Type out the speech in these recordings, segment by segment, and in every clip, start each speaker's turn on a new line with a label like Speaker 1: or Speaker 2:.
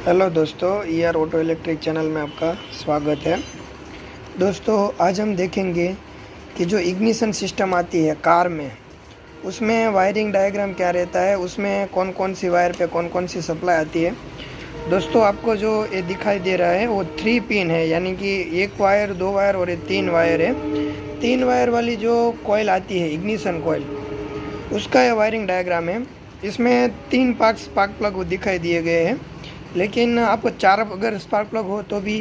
Speaker 1: Hello दोस्तों, auto electric channel में आपका स्वागत है। दोस्तों, आज हम देखेंगे कि जो इग्निशन सिस्टम आती है कार में, उसमें वायरिंग डायग्राम क्या रहता है, उसमें कौन कौन सी वायर पे कौन कौन सी सप्लाई आती है। दोस्तों, आपको जो ये दिखाई दे रहा है वो 3 पिन है, यानी कि एक वायर, 2 वायर और ये 3 वायर है। 3 वायर वाली जो कॉइल आती है, इग्निशन कॉइल, उसका यह वायरिंग डायग्राम है। इसमें 3 स्पार्क प्लग दिखाई दिए गए हैं, लेकिन आपको 4 अगर स्पार्क प्लग हो तो भी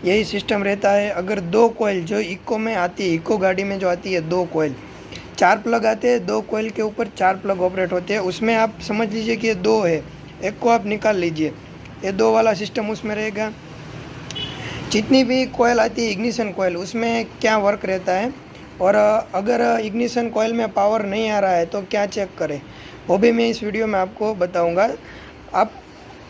Speaker 1: यही सिस्टम रहता है। अगर 2 कोयल जो इको में आती है, इको गाड़ी में जो आती है 2 कोयल, 4 प्लग आते हैं, 2 कोयल के ऊपर 4 प्लग ऑपरेट होते हैं। उसमें आप समझ लीजिए कि ये 2 है, एक को आप निकाल लीजिए, ये 2 वाला सिस्टम उसमें रहेगा। जितनी भी कोयल आती है इग्निशन कोयल, उसमें क्या वर्क रहता है, और अगर इग्निशन कोयल में पावर नहीं आ रहा है तो क्या चेक करें, वो भी मैं इस वीडियो में आपको बताऊंगा। आप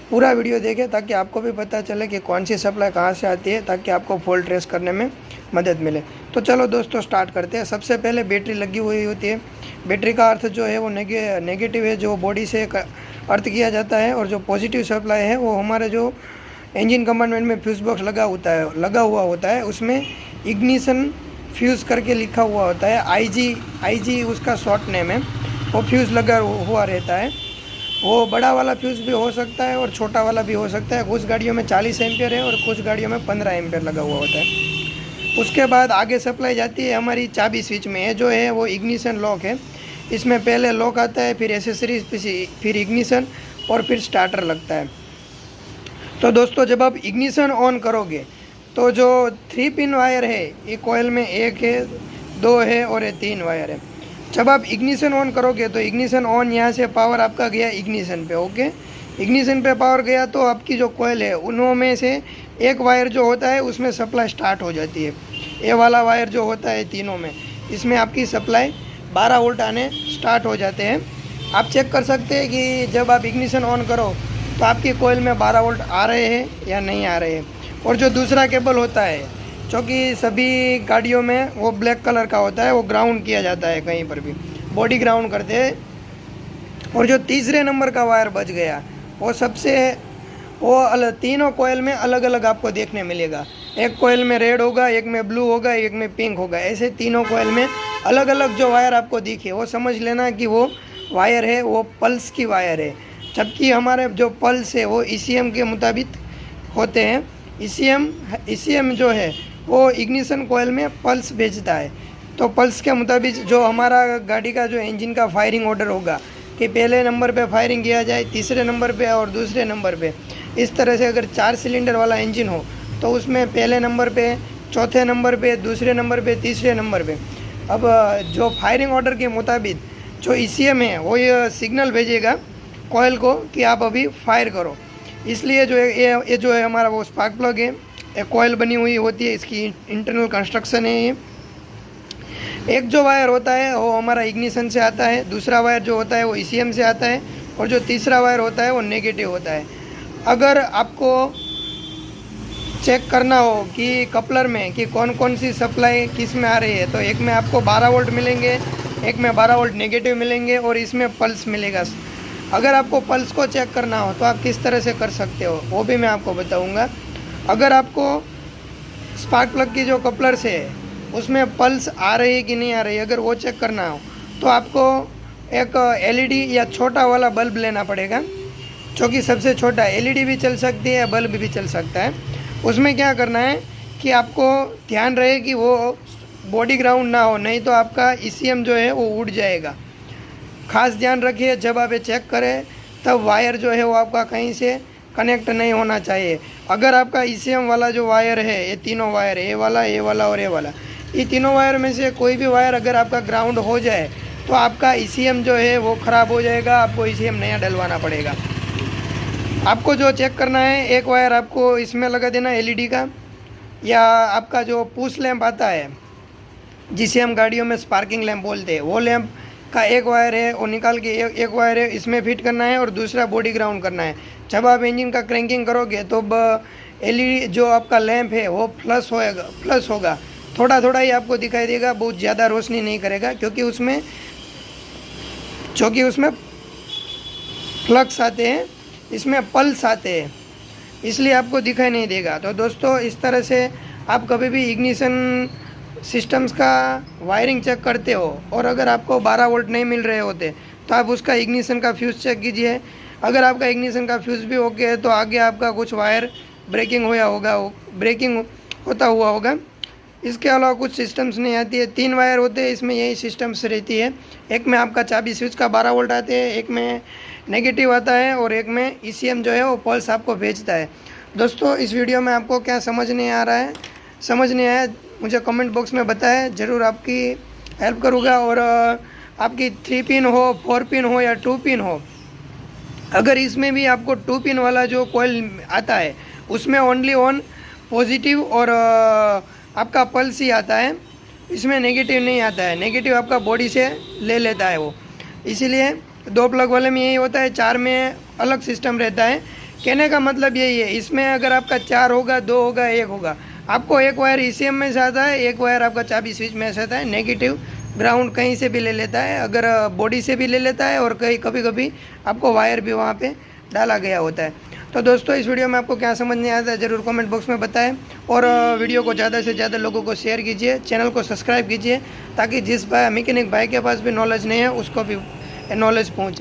Speaker 1: पूरा वीडियो देखें ताकि आपको भी पता चले कि कौन सी सप्लाई कहाँ से आती है, ताकि आपको फॉल्ट ट्रेस करने में मदद मिले। तो चलो दोस्तों, स्टार्ट करते हैं। सबसे पहले बैटरी लगी हुई होती है। बैटरी का अर्थ जो है वो नेगेटिव है, जो बॉडी से अर्थ किया जाता है, और जो पॉजिटिव सप्लाई है वो हमारे जो इंजन कंपार्टमेंट में फ्यूज़ बॉक्स लगा हुआ होता है, उसमें इग्निशन फ्यूज़ करके लिखा हुआ होता है। आई जी उसका शॉर्ट नेम है। वो फ्यूज़ लगा हुआ रहता है। वो बड़ा वाला फ्यूज़ भी हो सकता है और छोटा वाला भी हो सकता है। कुछ गाड़ियों में 40 एम्पियर है और कुछ गाड़ियों में 15 एम्पियर लगा हुआ होता है। उसके बाद आगे सप्लाई जाती है हमारी चाबी स्विच में। जो है वो इग्निशन लॉक है। इसमें पहले लॉक आता है, फिर एसेसरीज, फिर इग्निशन और फिर स्टार्टर लगता है। तो दोस्तों, जब आप इग्निशन ऑन करोगे तो जो 3 पिन वायर है, ये कोयल में 1 है, 2 है और ये 3 वायर है। जब आप इग्निशन ऑन करोगे तो इग्निशन ऑन, यहाँ से पावर आपका गया इग्निशन पे। ओके, इग्निशन पे पावर गया तो आपकी जो कोयल है उनमें से एक वायर जो होता है उसमें सप्लाई स्टार्ट हो जाती है। ये वाला वायर जो होता है तीनों में, इसमें आपकी सप्लाई 12 वोल्ट आने स्टार्ट हो जाते हैं। आप चेक कर सकते हैं कि जब आप इग्निशन ऑन करो तो आपकी कोयल में 12 वोल्ट आ रहे हैं या नहीं आ रहे हैं। और जो दूसरा केबल होता है, जो कि सभी गाड़ियों में वो ब्लैक कलर का होता है, वो ग्राउंड किया जाता है, कहीं पर भी बॉडी ग्राउंड करते हैं। और जो तीसरे नंबर का वायर बच गया, वो तीनों कोयल में अलग अलग आपको देखने मिलेगा। एक कोयल में रेड होगा, एक में ब्लू होगा, एक में पिंक होगा। ऐसे तीनों कोयल में अलग अलग जो वायर आपको दिखे, वो समझ लेना कि वो वायर है, वो पल्स की वायर है। जबकि हमारे जो पल्स है वो ECM के मुताबिक होते हैं। ECM जो है वो इग्निशन कोयल में पल्स भेजता है। तो पल्स के मुताबिक जो हमारा गाड़ी का जो इंजन का फायरिंग ऑर्डर होगा कि पहले नंबर पे फायरिंग किया जाए, तीसरे नंबर पे और दूसरे नंबर पे। इस तरह से अगर 4 सिलेंडर वाला इंजन हो तो उसमें पहले नंबर पे, चौथे नंबर पे, दूसरे नंबर पे, तीसरे नंबर पे। अब जो फायरिंग ऑर्डर के मुताबिक जो ECM है वो ये सिग्नल भेजेगा कोयल को कि आप अभी फायर करो। इसलिए जो है ये जो है हमारा वो स्पार्क प्लग है, एक कोयल बनी हुई होती है, इसकी इंटरनल कंस्ट्रक्शन है ये। एक जो वायर होता है वो हमारा इग्निशन से आता है, दूसरा वायर जो होता है वो ECM से आता है, और जो तीसरा वायर होता है वो नेगेटिव होता है। अगर आपको चेक करना हो कि कपलर में कि कौन कौन सी सप्लाई किस में आ रही है, तो एक में आपको 12 वोल्ट मिलेंगे, एक में 12 वोल्ट नेगेटिव मिलेंगे, और इसमें पल्स मिलेगा। अगर आपको पल्स को चेक करना हो तो आप किस तरह से कर सकते हो, वो भी मैं आपको बताऊंगा। अगर आपको स्पार्क प्लग की जो कपलर्स है उसमें पल्स आ रही है कि नहीं आ रही है, अगर वो चेक करना हो तो आपको एक LED या छोटा वाला बल्ब लेना पड़ेगा, जो कि सबसे छोटा है। LED भी चल सकती है, बल्ब भी चल सकता है। उसमें क्या करना है कि आपको ध्यान रहे कि वो बॉडी ग्राउंड ना हो, नहीं तो आपका ECM जो है वो उड़ जाएगा। खास ध्यान रखिए, जब आप ये चेक करें तब वायर जो है वो आपका कहीं से कनेक्ट नहीं होना चाहिए। अगर आपका ECM वाला जो वायर है, ये तीनों वायर है, ये वाला और ये वाला, ये तीनों वायर में से कोई भी वायर अगर आपका ग्राउंड हो जाए तो आपका ECM जो है वो ख़राब हो जाएगा, आपको ECM नया डलवाना पड़ेगा। आपको जो चेक करना है, एक वायर आपको इसमें लगा देना LED का, या आपका जो पुश लैंप आता है जिसे हम गाड़ियों में स्पार्किंग लैंप बोलते हैं, वो लैंप का एक वायर है, वो निकाल के एक वायर है इसमें फिट करना है, और दूसरा बॉडी ग्राउंड करना है। जब आप इंजन का क्रैंकिंग करोगे तो LED जो आपका लैंप है वो प्लस होगा। थोड़ा थोड़ा ही आपको दिखाई देगा, बहुत ज़्यादा रोशनी नहीं करेगा, क्योंकि उसमें फ्लक्स आते हैं, इसमें पल्स आते हैं। इसलिए आपको दिखाई नहीं देगा। तो दोस्तों इस तरह से आप कभी भी इग्निशन सिस्टम्स का वायरिंग चेक करते हो और अगर आपको 12 वोल्ट नहीं मिल रहे होते तो आप उसका इग्निशन का फ्यूज़ चेक कीजिए। अगर आपका इग्निशन का फ्यूज़ भी ओके है तो आगे आपका कुछ वायर ब्रेकिंग ब्रेकिंग होता हुआ होगा। इसके अलावा कुछ सिस्टम्स नहीं आती है। 3 वायर होते हैं, इसमें यही सिस्टम्स रहती है। एक में आपका चाबी स्विच का 12 वोल्ट आते हैं, एक में नेगेटिव आता है और एक में ECM जो है वो पल्स आपको भेजता है। दोस्तों इस वीडियो में आपको क्या समझ नहीं आया मुझे कमेंट बॉक्स में बताएं, ज़रूर आपकी हेल्प करूँगा। और आपकी 3 पिन हो, 4 पिन हो या 2 पिन हो, अगर इसमें भी आपको 2 पिन वाला जो कॉइल आता है उसमें ओनली ऑन पॉजिटिव और आपका पल्स ही आता है, इसमें नेगेटिव नहीं आता है। नेगेटिव आपका बॉडी से ले लेता है वो, इसीलिए 2 प्लग वाले में यही होता है, 4 में अलग सिस्टम रहता है। कहने का मतलब यही है, इसमें अगर आपका 4 होगा, 2 होगा, 1 होगा, आपको एक वायर ECM में से आता है, एक वायर आपका चाबी स्विच में से आता है। नेगेटिव ग्राउंड कहीं से भी ले लेता है, अगर बॉडी से भी ले लेता है और कभी कभी आपको वायर भी वहाँ पे डाला गया होता है। तो दोस्तों इस वीडियो में आपको क्या समझ नहीं आता है ज़रूर कमेंट बॉक्स में बताएं और वीडियो को ज़्यादा से ज़्यादा लोगों को शेयर कीजिए, चैनल को सब्सक्राइब कीजिए ताकि जिस मैकेनिक भाई के पास भी नॉलेज नहीं है उसको भी नॉलेज पहुँचे।